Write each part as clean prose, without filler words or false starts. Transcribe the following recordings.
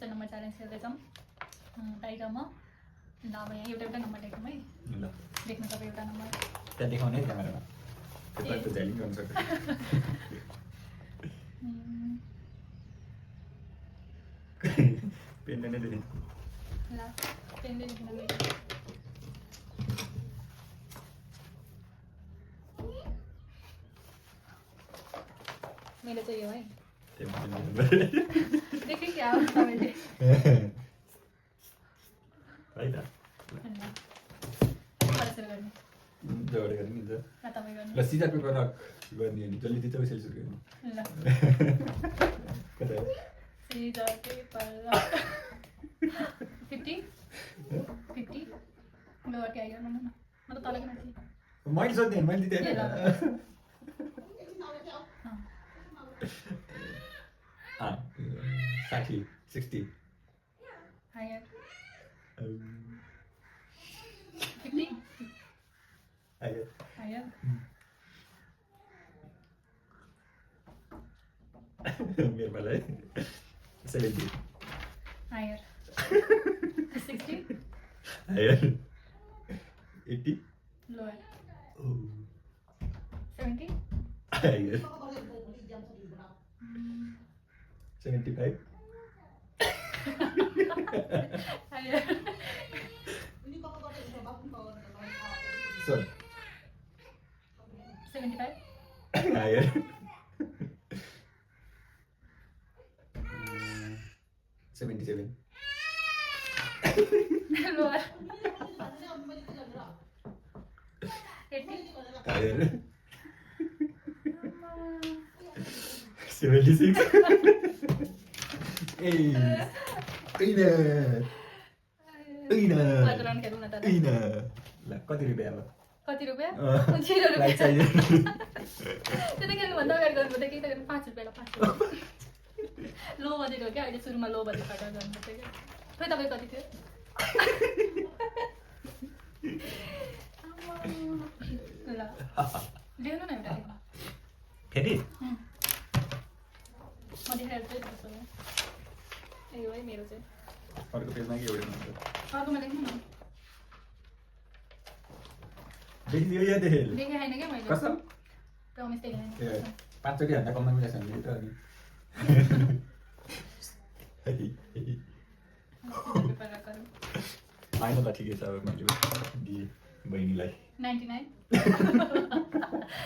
Question number challenge खेल्दैछौँ tight म ल अब यहाँ एउटा एउटा नम्बर लेखौँ है ल लेख्नु तपाईँ एउटा नम्बर त्यहाँ देखाउने है क्यामेरामा पेपर त झ्यालिङ गर्न सक्छ पेनले नै देखेँ ल पेनले लेख्न मेरो चाहिँ यो है देखेँ क्या हो तपाईँले है त सुरु गर्ने जोड गर्ने नि त तपाईँ गर्नु ल सिधा पेपर रक गर्ने अनि जसले जित्छ उसले सुरु गर्ने ल कता सिधा पेपर 50 लोवर क्या गर्नु न मतलब तलको माथि मैले सोध्ने मैले दिँदै ए, ल। अँ 60 60 हायर 50 आयो हायर मेरो पाला है 70 higher 60 higher 80 lower Oh. 70 higher 75 higher Sorry. 75 Higher. 77. Lower 80 Higher. 76. Hey. Round खेलौँ न त ल कति रुपियाँ अब कति रुपियाँ अँ। 0 रुपियाँ लाइक चाहियो त्यो त खेल्नुभन्दा अगाडि गर्नुपर्छ केही त गर्नु 5 रुपियाँलाई 5 रुपियाँ लो बजेट हो क्या अहिले सुरुमा लो बजेटबाट गर्नुपर्छ क्या खै तपाईँ कति थियो ल लेख्नु न एउटा लेख्नु फेरि म देखाएर चाहिँ त्यसो भए ए हो है मेरो चाहिँ अर्को पेजमा के एउटा हुन्छ अर्कोमा लेख्नु न देखिदियो या देखेँ देखेँ होइन क्या मैले कसम प्रमिस देखेँ ए होइन 5 चोटि भन्दा कममा मिलेछ भने त अनि पेपर गरौँ होइन ल ठिकै छ अब मैले दिएँ बहिनीलाई 99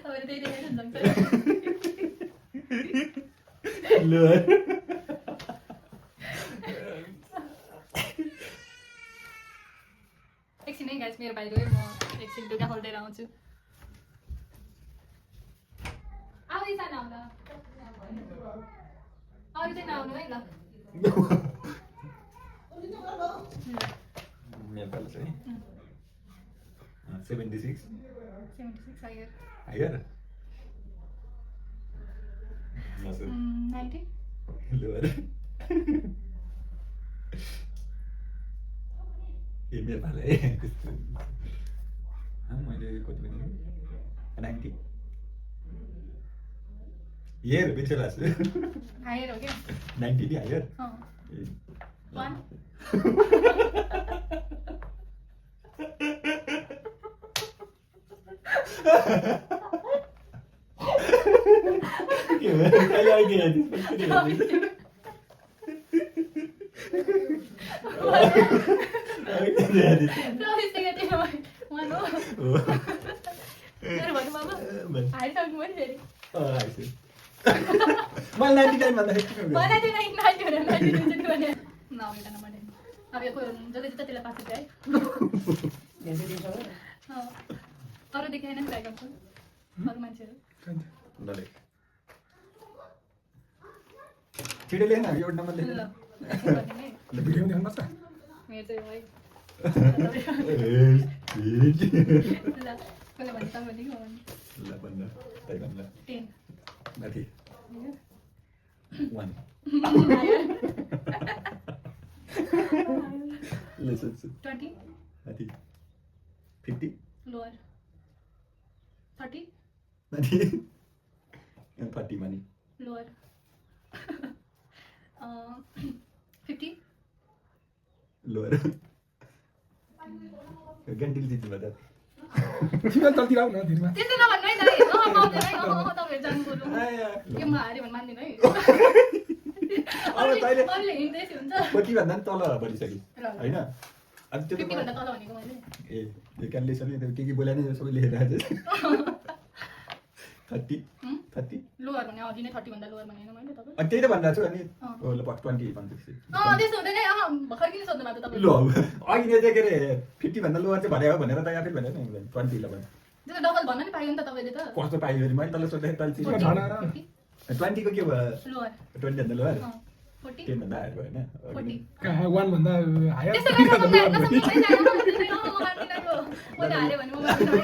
तपाईँले त्यही देखाएर नि ल एकछिन है गाइस मेरो बाहिर है म एकछिन लुगा खोल्दै आउँछु आउँदै छ नआउँदा अरू चाहिँ नआउनु है ल मेरो पालो चाहिँ 76 76 हायर हायर 90 लोवर ए मेरो पालो है मैले कति भने 90 हेर बिर्से लाग्छ हायर हो क्या 90 नि हायर अँ 1 के भयो कहिले आइदिए प्रमिस देखाएको थिएँ वान हो मेरो भन्नु मामा हारिसक्नु भयो नि फेरि मैले 99 भन्दाखेरि मलाई चाहिँ 90 भनेर 90 दिन्छु नि भने न एउटा नम्बर दिनु अब यो जसले जित्छ त्यसलाई 5 रुपियाँ है अरू देखाएन नि गाइड गर्छु अरू मान्छेहरू ल लेख छिटो लेख्न एउटा नम्बर लेख ल एकछिन गर्ने है ल भिडियो देख्नुपर्छ मेरो चाहिँ हो है ल कसले भन्ने तपाईँ भन्ने कि म भन्ने ल भन्न त्यही भन्न 10 माथि 1 ल सुन 20 माथि 50 लोअर 30 माथि 40 मानि लोअर 50 लोअर ग्यान्टिल जित्नु भयो तिमीले तलतिर आऊ न धिरमा त्यस्तो नभन्नु है दाइ पाउँदैन है तपाईँहरू जानु बोल्नु यो म हारेँ भने मान्दिनँ है अब तैँले अरूले हिँड्दैछु हुन्छ कति भन्दा पनि तल बढिसक्यो होइन अनि त्यो 50 भन्दा तल भनेको मैले ए त्यो क्यालकुलेसन के बोला नि सबै लेखेर आएछ 30 लोअर भने अघि नै 30 भन्दा लोअर भनेन मैले तपाईँ अनि त्यही त भनिरहेको छु अनि ल 20 भन्दैछु त्यस्तो हुँदैन है भर्खर किन सोध्नु भएको तपाईँ ल अघि नै चाहिँ के अरे 50 भन्दा लोअर चाहिँ भनेको भनेर त आफै भनेर नि 20 ल भने त्यो डबल भन्न नि पायो नि त तपाईँले त कस्तो पाइयो भने मैले तँलाई सोध्दाखेरि तैँले चिज 20 को के भयो लोअर 20 भन्दा लोअर 40 10 भन्दा हायर भयो होइन 1 भन्दा हायर त्यस्तो मैले हारेँ भने म मान्दिनँ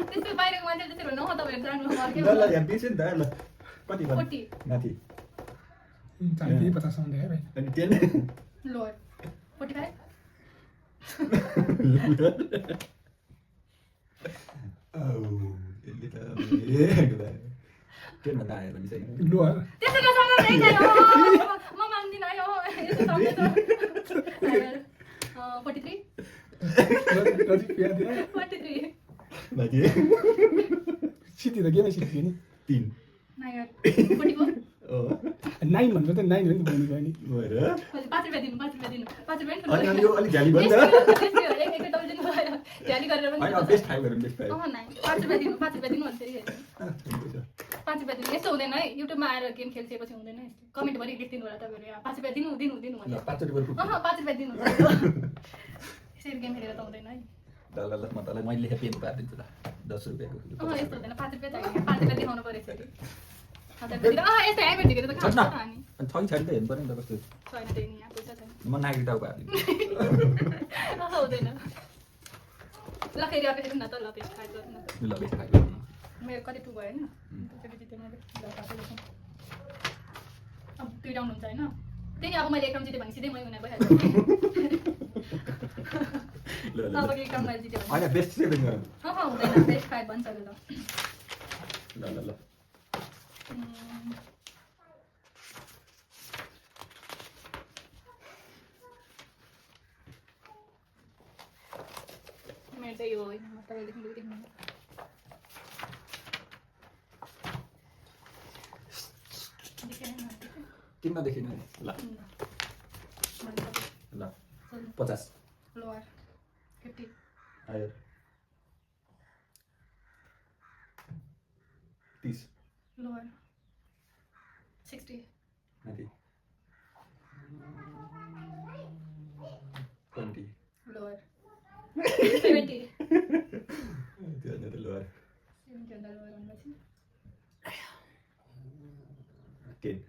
त्यस्तो बाहिरको मान्छे त्यसरी भन्नु तपाईँहरू जानु ल ल यहाँ बिर्स्यो नि त ल कति भन्नु 40 माथि 40 50 सम्म देखाइ भाइ अनि 10 लोअर 45 यसले त 10 भन्दा हायर भनिसक्यो लोअर त्यस्तो नसम्म नै जायो म मान्दिनँ है यस्तो सक्दैन 43 लजिक पिया दिए 43 माथि सिटी त गेमै सिटी नि 3 नायर 44 9 भन्दा त 9 हो नि बहिनी बहिनी भएर 5 रुपैयाँ दिनु 5 रुपैयाँ दिनु 5 रुपैयाँ अनि अनि यो अलिक झ्याली भयो नि त एक तपाईँ दिनु भयो झ्याली गरेर पनि होइन बेस्ट खायो गरौँ बेस्ट खायो 5 रुपैयाँ दिनु 5 रुपैयाँ दिनु भन्नु फेरि 5 रुपैयाँ दिनु यस्तो हुँदैन है युट्युबमा आएर गेम खेल्छेपछि हुँदैन यस्तो कमेन्टभरि लेखिदिनु होला तपाईँहरू यहाँ 5 रुपैयाँ दिनु दिनु दिनु ल भन्नु 5 रुपैयाँ 5 रुपैयाँ दिनु यसरी गेम खेलेर त हुँदैन है ल ल म तँलाई मैले लेखेँ पेन पारिदिन्छु ल 10 रुपैयाँको यस्तो हुँदैन 5 रुपैयाँ चाहियो 5 रुपैयाँ देखाउनु पऱ्यो यसरी 1000 रुपैयाँ यस्तो हेमेट देखेर त खान्छ त अनि अनि छ कि छैन त हेर्नु पर्यो नि त कस्तो छैन त्यही नि यहाँ पैसा छैन म नागरिकताको पारिदिन्छु हुँदैन ल फेरि अर्को न त ल पेस्ट खाइ गर्नु न ल बेस्ट खायो मेरो कति 2 भयो होइन त्यसरी जितेँ मैले ल पाएको लेखौँ अब 2 डाउन हुन्छ होइन त्यही अब मैले एक राउन्ड जितेँ भने सिधै मै उनीहरू भइहाल्छ ल ल अब एक राउन्ड मैले जितेँ भने होइन बेस्ट चाहिँ गरौँ हुँदैन बेस्ट 5 भन्छ ल ल ल ल मेरो चाहिँ यो होइन तपाईँले देख्नु देख्नु किन्न देखिनु ल ल 50 लोअर 50 हायर 30 लोअर 60 माथि 20 लोअर 70 त्यो अन्त लोअर 70 भन्दा लोअर भनेपछि 10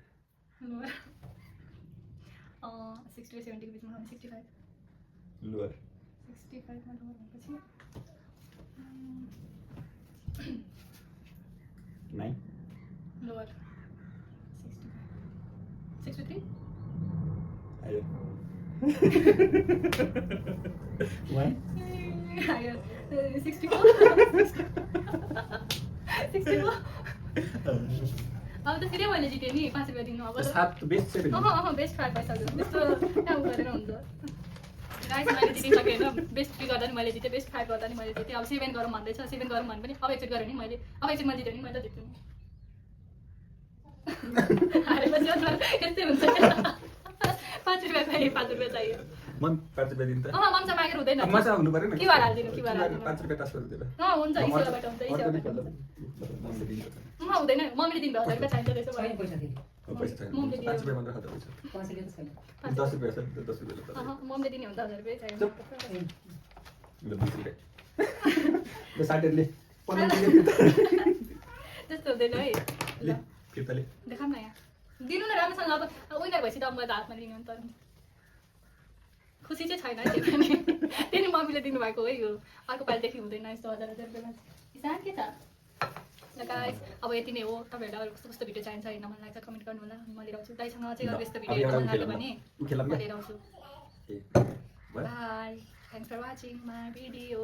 लोअर 60 र 70 को बिचमा 65 लोअर 65 मा लोअर भनेपछि 9 लोअर 63 हायर 1 हायर 64 अब त फेरि मैले जितेँ नि 5 रुपैयाँ दिनु अब त 7 बेस्ट 7 बेस्ट 5 पैसा त्यस्तो कहाँ गरेर हुन्छ गाइस मैले जितिसकेँ होइन बेस्ट 3 गर्दा नि मैले जितेँ बेस्ट 5 गर्दा नि मैले जितेँ अब 7 गरौँ भन्दैछ 7 गरौँ भने पनि अब एकचोटि गरेँ नि मैले अब एकचोटि मैले जितेँ नि मैले त जित्छु हारेपछि यस्तै हुन्छ 5 रुपैयाँ चाहियो 5 रुपैयाँ चाहियो मन 5 रुपैयाँ दिन्छ मम्सा मागेर हुँदैन मजा हुनु पर्यो नि के भएर हालिदिनु के भएर हालिदिनु 5 रुपैयाँ ट्रान्सफर दिएर हुन्छ इसेबाट हुन्छ इसेबाट हुँदैन मम्मीले दिनु 1000 रुपैयाँ चाहिन्छ त्यसो भए पैसा छैन 5 रुपैयाँ मात्र खाता पैसा 10 रुपैयाँ छ 10 रुपैयाँ मम्मीले दिने हुन्छ 1000 रुपैयाँ चाहियो ल 20 रुपैयाँ ल साटेरले 15 त्यस्तो हुँदैन है ल फिर्ताले देखाउँ न यहाँ दिनु न राम्रोसँग अब विनर भएपछि त अब मैले हातमा दिनु त खुसी चाहिँ छैन है त्यही पनि मम्मीले दिनुभएको है यो अर्को पालिदेखि हुँदैन यस्तो 1000 रुपैयाँ किसान के छ ल गाइस अब यति नै हो तपाईँहरूलाई अरू कस्तो कस्तो भिडियो चाहिन्छ होइन मन लाग्छ कमेन्ट गर्नु होला म लिएर आउँछु दाइसँग चाहिँ अरू यस्तो भिडियो मन लाग्यो भने म लिएर आउँछु bye thanks for watching my video